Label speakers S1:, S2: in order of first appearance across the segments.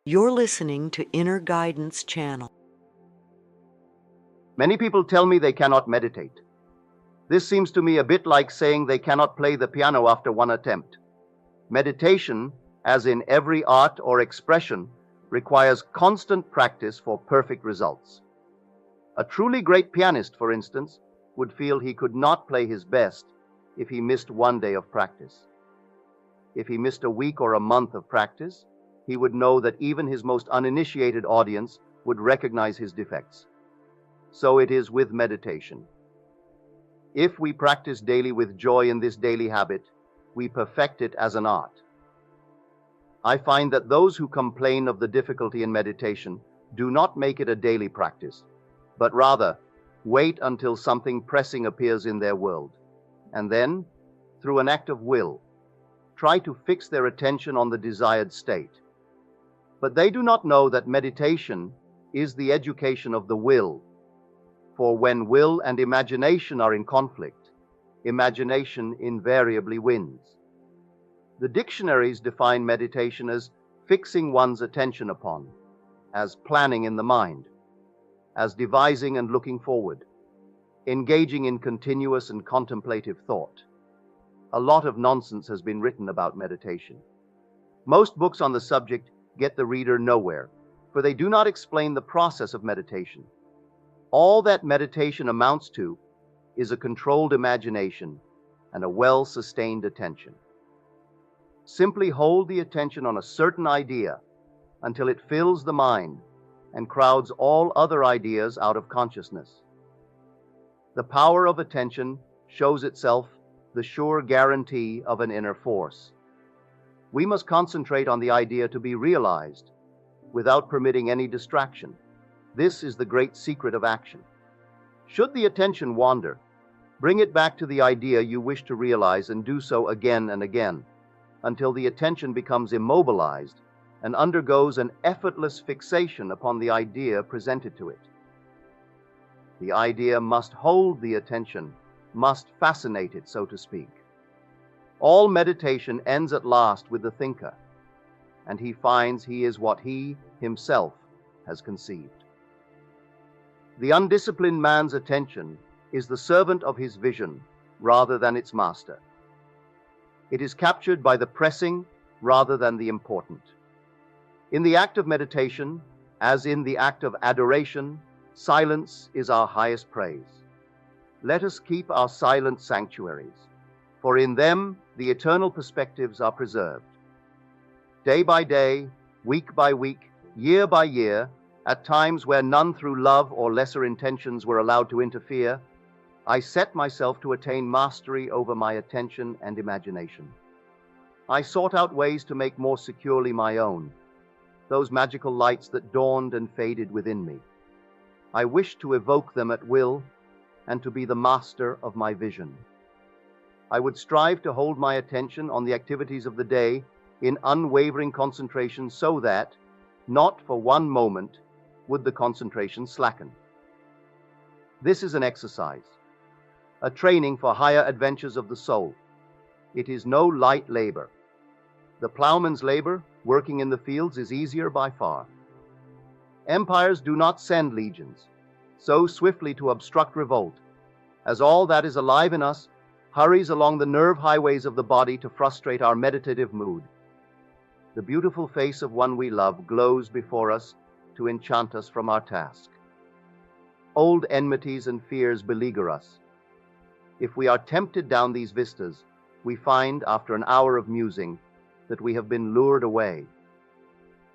S1: You're listening to Inner Guidance Channel.
S2: Many people tell me they cannot meditate. This seems to me a bit like saying they cannot play the piano after one attempt. Meditation, as in every art or expression, requires constant practice for perfect results. A truly great pianist, for instance, would feel he could not play his best if he missed one day of practice. If he missed a week or a month of practice, he would know that even his most uninitiated audience would recognize his defects. So it is with meditation. If we practice daily with joy in this daily habit, we perfect it as an art. I find that those who complain of the difficulty in meditation do not make it a daily practice, but rather wait until something pressing appears in their world, and then, through an act of will, try to fix their attention on the desired state. But they do not know that meditation is the education of the will, for when will and imagination are in conflict, imagination invariably wins. The dictionaries define meditation as fixing one's attention upon, as planning in the mind, as devising and looking forward, engaging in continuous and contemplative thought. A lot of nonsense has been written about meditation. Most books on the subject get the reader nowhere, for they do not explain the process of meditation. All that meditation amounts to is a controlled imagination and a well-sustained attention. Simply hold the attention on a certain idea until it fills the mind and crowds all other ideas out of consciousness. The power of attention shows itself the sure guarantee of an inner force. We must concentrate on the idea to be realized without permitting any distraction. This is the great secret of action. Should the attention wander, bring it back to the idea you wish to realize and do so again and again until the attention becomes immobilized and undergoes an effortless fixation upon the idea presented to it. The idea must hold the attention, must fascinate it, so to speak. All meditation ends at last with the thinker, and he finds he is what he himself has conceived. The undisciplined man's attention is the servant of his vision rather than its master. It is captured by the pressing rather than the important. In the act of meditation, as in the act of adoration, silence is our highest praise. Let us keep our silent sanctuaries, for in them the eternal perspectives are preserved. Day by day, week by week, year by year, at times where none through love or lesser intentions were allowed to interfere, I set myself to attain mastery over my attention and imagination. I sought out ways to make more securely my own, those magical lights that dawned and faded within me. I wished to evoke them at will and to be the master of my vision. I would strive to hold my attention on the activities of the day in unwavering concentration so that, not for one moment, would the concentration slacken. This is an exercise, a training for higher adventures of the soul. It is no light labor. The plowman's labor, working in the fields, is easier by far. Empires do not send legions so swiftly to obstruct revolt, as all that is alive in us hurries along the nerve highways of the body to frustrate our meditative mood. The beautiful face of one we love glows before us to enchant us from our task. Old enmities and fears beleaguer us. If we are tempted down these vistas, we find, after an hour of musing, that we have been lured away.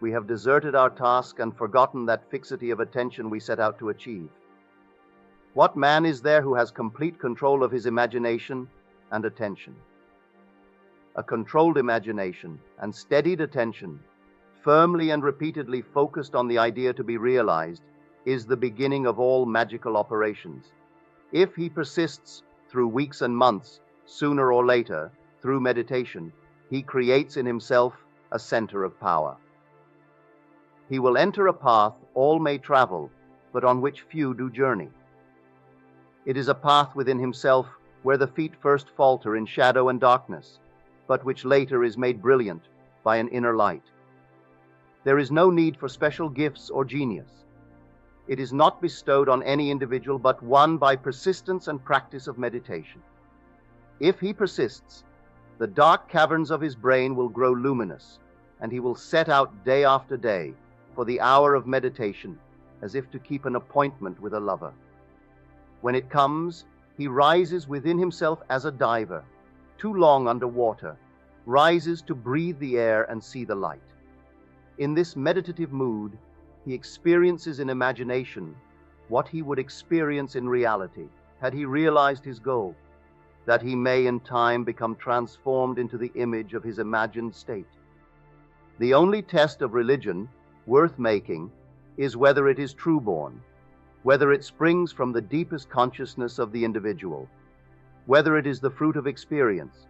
S2: We have deserted our task and forgotten that fixity of attention we set out to achieve. What man is there who has complete control of his imagination and attention? A controlled imagination and steadied attention, firmly and repeatedly focused on the idea to be realized, is the beginning of all magical operations. If he persists through weeks and months, sooner or later, through meditation, he creates in himself a center of power. He will enter a path all may travel, but on which few do journey. It is a path within himself where the feet first falter in shadow and darkness, but which later is made brilliant by an inner light. There is no need for special gifts or genius. It is not bestowed on any individual, but won by persistence and practice of meditation. If he persists, the dark caverns of his brain will grow luminous, and he will set out day after day for the hour of meditation, as if to keep an appointment with a lover. When it comes, he rises within himself as a diver, too long under water, rises to breathe the air and see the light. In this meditative mood, he experiences in imagination what he would experience in reality had he realized his goal, that he may in time become transformed into the image of his imagined state. The only test of religion worth making is whether it is true-born, whether it springs from the deepest consciousness of the individual, whether it is the fruit of experience,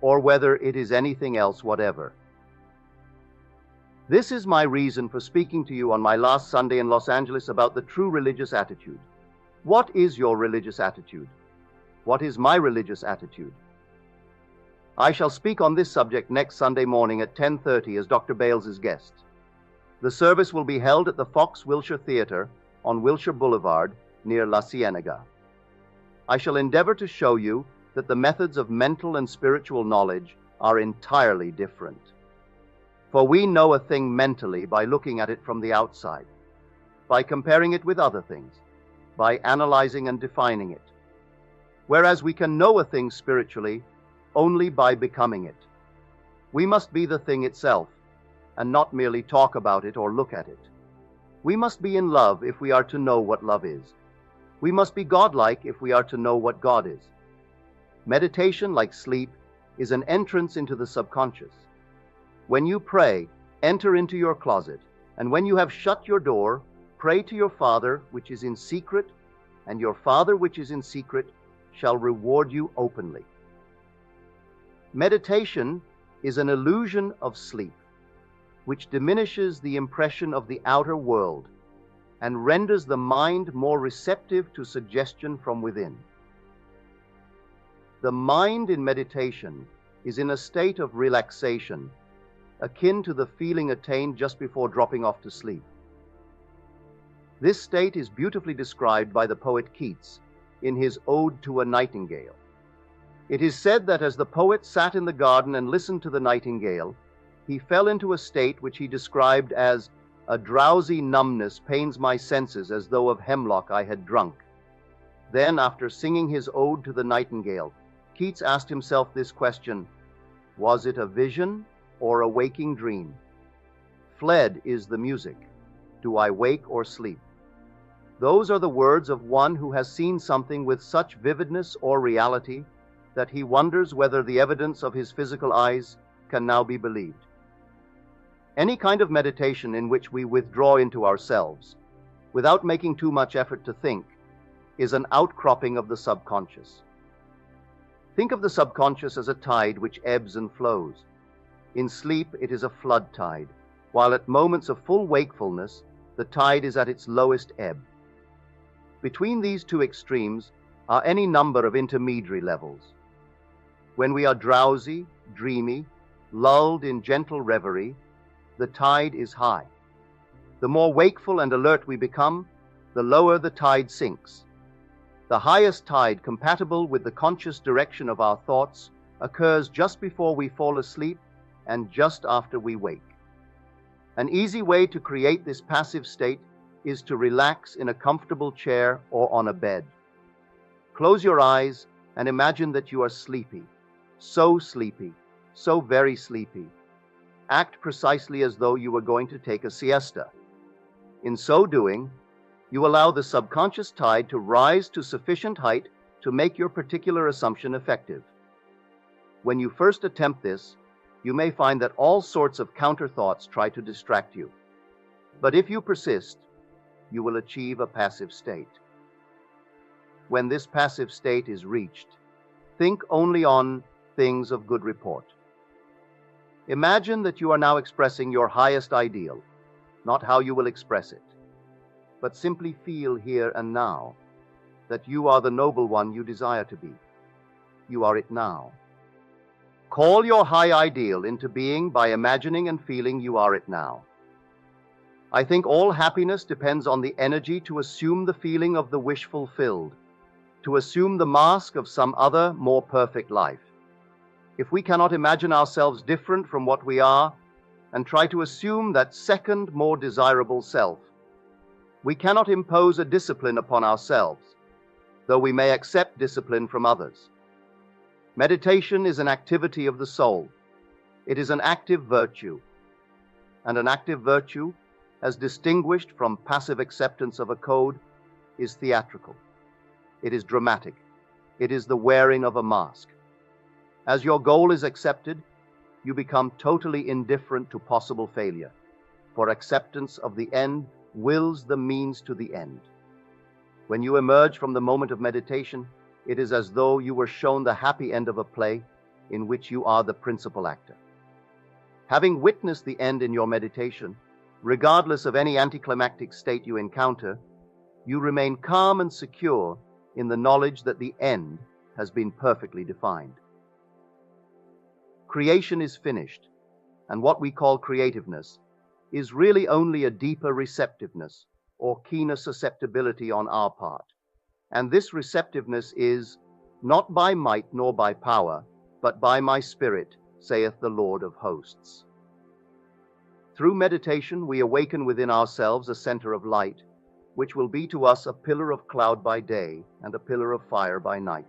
S2: or whether it is anything else whatever. This is my reason for speaking to you on my last Sunday in Los Angeles about the true religious attitude. What is your religious attitude? What is my religious attitude? I shall speak on this subject next Sunday morning at 10:30 as Dr. Bales's guest. The service will be held at the Fox Wilshire Theater on Wilshire Boulevard near La Cienega. I shall endeavor to show you that the methods of mental and spiritual knowledge are entirely different. For we know a thing mentally by looking at it from the outside, by comparing it with other things, by analyzing and defining it, whereas we can know a thing spiritually only by becoming it. We must be the thing itself, and not merely talk about it or look at it. We must be in love if we are to know what love is. We must be godlike if we are to know what God is. Meditation, like sleep, is an entrance into the subconscious. When you pray, enter into your closet, and when you have shut your door, pray to your Father which is in secret, and your Father which is in secret shall reward you openly. Meditation is an illusion of sleep, which diminishes the impression of the outer world and renders the mind more receptive to suggestion from within. The mind in meditation is in a state of relaxation, akin to the feeling attained just before dropping off to sleep. This state is beautifully described by the poet Keats in his Ode to a Nightingale. It is said that as the poet sat in the garden and listened to the nightingale, he fell into a state which he described as "a drowsy numbness pains my senses as though of hemlock I had drunk." Then, after singing his Ode to the Nightingale, Keats asked himself this question: was it a vision or a waking dream? Fled is the music. Do I wake or sleep? Those are the words of one who has seen something with such vividness or reality that he wonders whether the evidence of his physical eyes can now be believed. Any kind of meditation in which we withdraw into ourselves, without making too much effort to think, is an outcropping of the subconscious. Think of the subconscious as a tide which ebbs and flows. In sleep, it is a flood tide, while at moments of full wakefulness, the tide is at its lowest ebb. Between these two extremes are any number of intermediary levels. When we are drowsy, dreamy, lulled in gentle reverie, the tide is high. The more wakeful and alert we become, the lower the tide sinks. The highest tide compatible with the conscious direction of our thoughts occurs just before we fall asleep and just after we wake. An easy way to create this passive state is to relax in a comfortable chair or on a bed. Close your eyes and imagine that you are sleepy, so very sleepy. Act precisely as though you were going to take a siesta. In so doing, you allow the subconscious tide to rise to sufficient height to make your particular assumption effective. When you first attempt this, you may find that all sorts of counter thoughts try to distract you. But if you persist, you will achieve a passive state. When this passive state is reached, think only on things of good report. Imagine that you are now expressing your highest ideal, not how you will express it, but simply feel here and now that you are the noble one you desire to be. You are it now. Call your high ideal into being by imagining and feeling you are it now. I think all happiness depends on the energy to assume the feeling of the wish fulfilled, to assume the mask of some other, more perfect life. If we cannot imagine ourselves different from what we are and try to assume that second, more desirable self, we cannot impose a discipline upon ourselves, though we may accept discipline from others. Meditation is an activity of the soul. It is an active virtue. And an active virtue, as distinguished from passive acceptance of a code, is theatrical. It is dramatic. It is the wearing of a mask. As your goal is accepted, you become totally indifferent to possible failure, for acceptance of the end wills the means to the end. When you emerge from the moment of meditation, it is as though you were shown the happy end of a play in which you are the principal actor. Having witnessed the end in your meditation, regardless of any anticlimactic state you encounter, you remain calm and secure in the knowledge that the end has been perfectly defined. Creation is finished, and what we call creativeness is really only a deeper receptiveness or keener susceptibility on our part. And this receptiveness is not by might nor by power, but by my Spirit, saith the Lord of hosts. Through meditation, we awaken within ourselves a center of light, which will be to us a pillar of cloud by day and a pillar of fire by night.